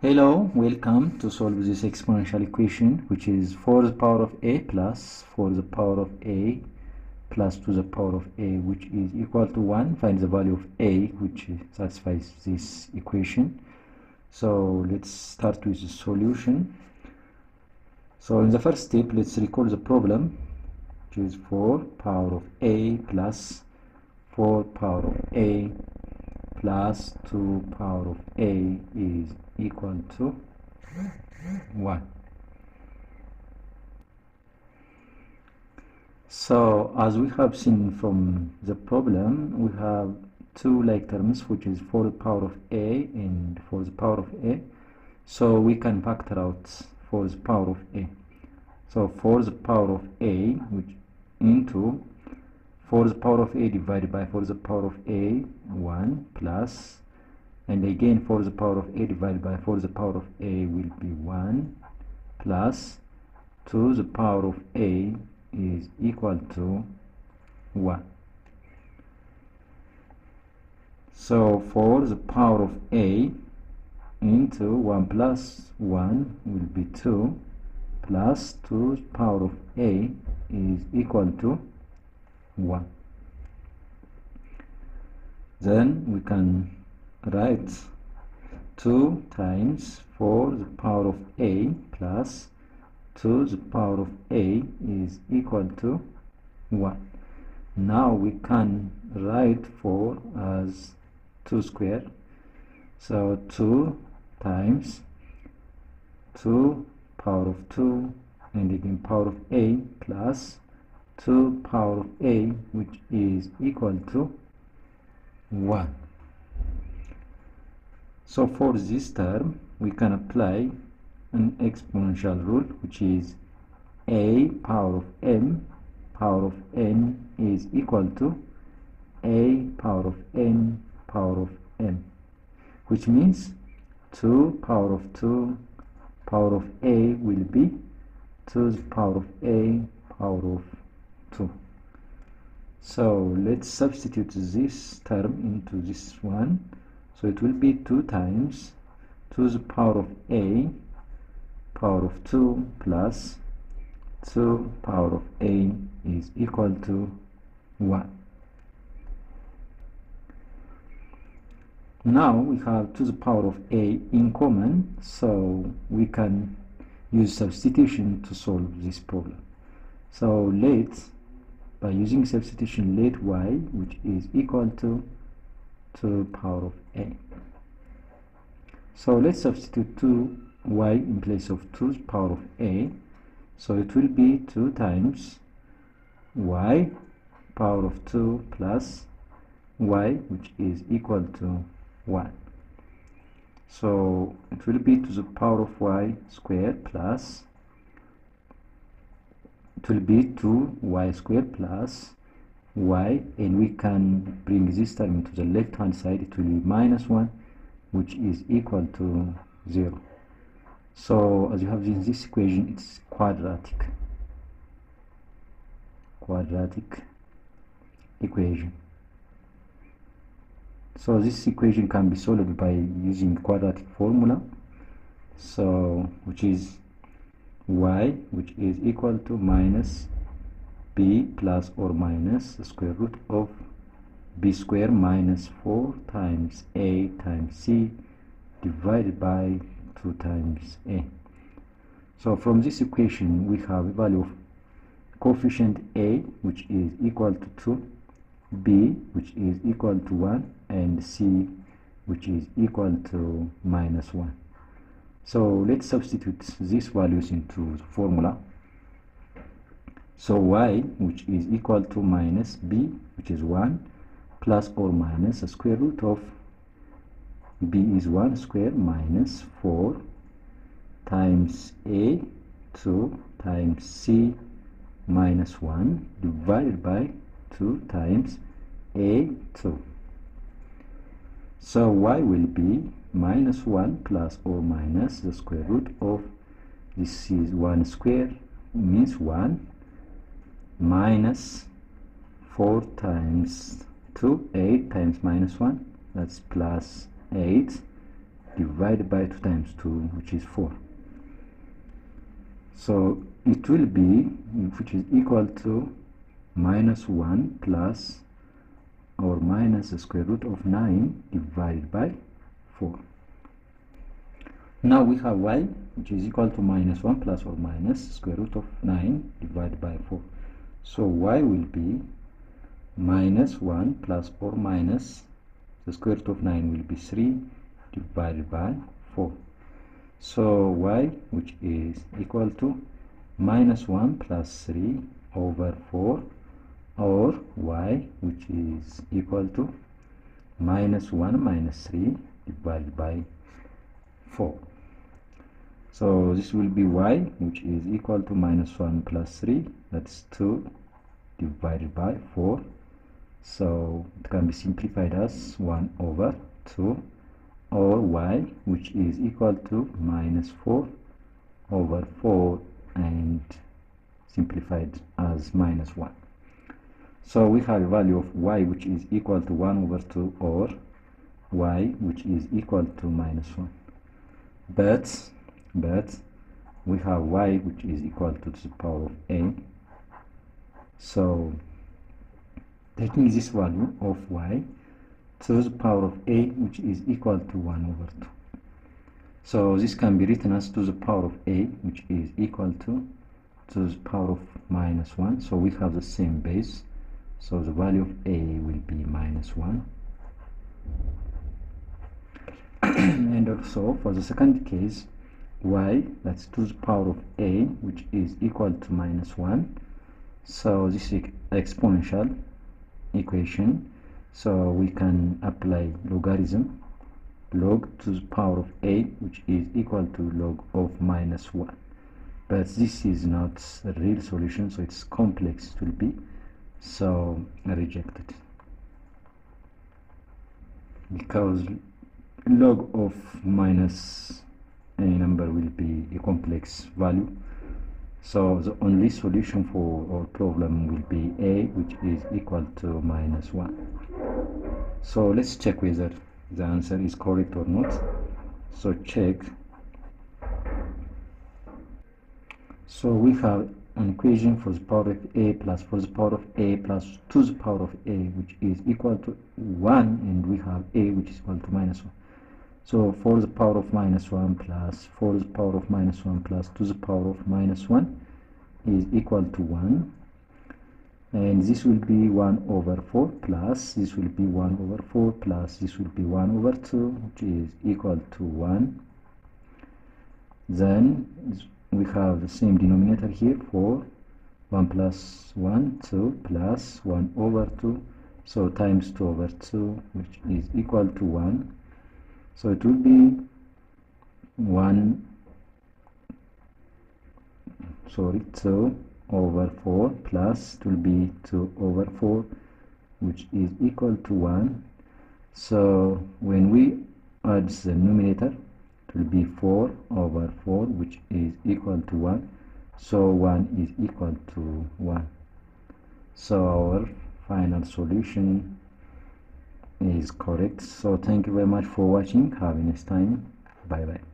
Hello, welcome to solve this exponential equation, which is 4 to the power of a plus 4 to the power of a plus 2 to the power of a, which is equal to 1. Find the value of a, which satisfies this equation. So let's start with the solution. So in the first step, let's recall the problem, which is 4 power of a plus 4 power of a plus 2 power of a is equal to 1. So as we have seen from the problem, we have two like terms, which is 4 to the power of a and 4 to the power of a. So we can factor out 4 to the power of a. So 4 to the power of a, which into 4 to the power of a divided by 4 to the power of a, 1 plus, and again 4 to the power of a divided by 4 to the power of a will be 1 plus 2 to the power of a is equal to 1. So 4 to the power of a into 1 plus 1 will be 2 plus 2 to the power of a is equal to 1. Then we can write 2 times 4 to the power of a plus 2 to the power of a is equal to 1. Now we can write 4 as 2 squared. So 2 times 2 power of 2 and again power of a plus 2 power of a, which is equal to 1. So for this term, we can apply an exponential rule, which is a power of m power of n is equal to a power of n power of m, which means 2 power of 2 power of a will be 2 to the power of a power of 2. So let's substitute this term into this one. So it will be 2 times 2 to the power of a power of 2 plus 2 power of a is equal to 1. Now we have 2 to the power of a in common, so we can use substitution to solve this problem. So by using substitution, let y, which is equal to 2 power of a. So let's substitute 2y in place of 2 power of a. So it will be 2 times y power of 2 plus y, which is equal to 1. So it will be to the power of y squared plus, it will be 2y squared plus y, and we can bring this term into the left hand side. It will be minus 1, which is equal to 0. So as you have in this equation, it's quadratic equation. So this equation can be solved by using quadratic formula, so which is y, which is equal to minus b plus or minus the square root of b squared minus 4 times a times c divided by 2 times a. So from this equation we have a value of coefficient a, which is equal to 2, b, which is equal to 1, and c, which is equal to minus 1. So let's substitute these values into the formula. So y, which is equal to minus b, which is 1, plus or minus the square root of b is 1 squared minus 4 times a, 2 times c minus 1 divided by 2 times a, 2. So y will be minus 1 plus or minus the square root of, this is 1 squared, means 1, minus 4 times 2, 8 times minus 1, that's plus 8, divided by 2 times 2, which is 4. So it will be, which is equal to minus 1 plus or minus the square root of 9 divided by 4. Now we have y, which is equal to minus 1 plus or minus square root of 9 divided by 4. So y will be minus 1 plus or minus the square root of 9 will be 3 divided by 4. So y, which is equal to minus 1 plus 3 over 4, or y, which is equal to minus 1 minus 3 divided by 4. So this will be y, which is equal to minus 1 plus 3, that's 2 divided by 4. So it can be simplified as 1 over 2, or y, which is equal to minus 4 over 4 and simplified as minus 1. So we have a value of y, which is equal to 1 over 2, or y, which is equal to minus 1. But we have y, which is equal to the power of a. So taking this value of y to the power of a, which is equal to 1 over 2. So this can be written as to the power of a, which is equal to the power of minus 1. So we have the same base. So the value of a will be minus 1. And also for the second case, y, that's to the power of a, which is equal to minus 1. So this is exponential equation. So we can apply logarithm, log to the power of a, which is equal to log of minus 1. But this is not a real solution, so it's complex, it will be, so I reject it, because log of minus any number will be a complex value. So the only solution for our problem will be a, which is equal to minus 1. So let's check whether the answer is correct or not. So check. So we have an equation for the power of a plus for the power of a plus to the power of a, which is equal to 1, and we have a, which is equal to minus 1. So for the power of minus 1 plus for the power of minus 1 plus to the power of minus 1 is equal to 1, and this will be 1 over 4 plus this will be 1 over 4 plus this will be 1 over 2, which is equal to 1. Then we have the same denominator here for 1 plus 1, 2 plus 1 over 2, so times 2 over 2, which is equal to 1. So it will be 2 over 4 plus it will be 2 over 4, which is equal to 1. So when we add the numerator, it will be 4 over 4, which is equal to 1. So 1 is equal to 1. So our final solution is correct. So thank you very much for watching. Have a nice time. Bye bye.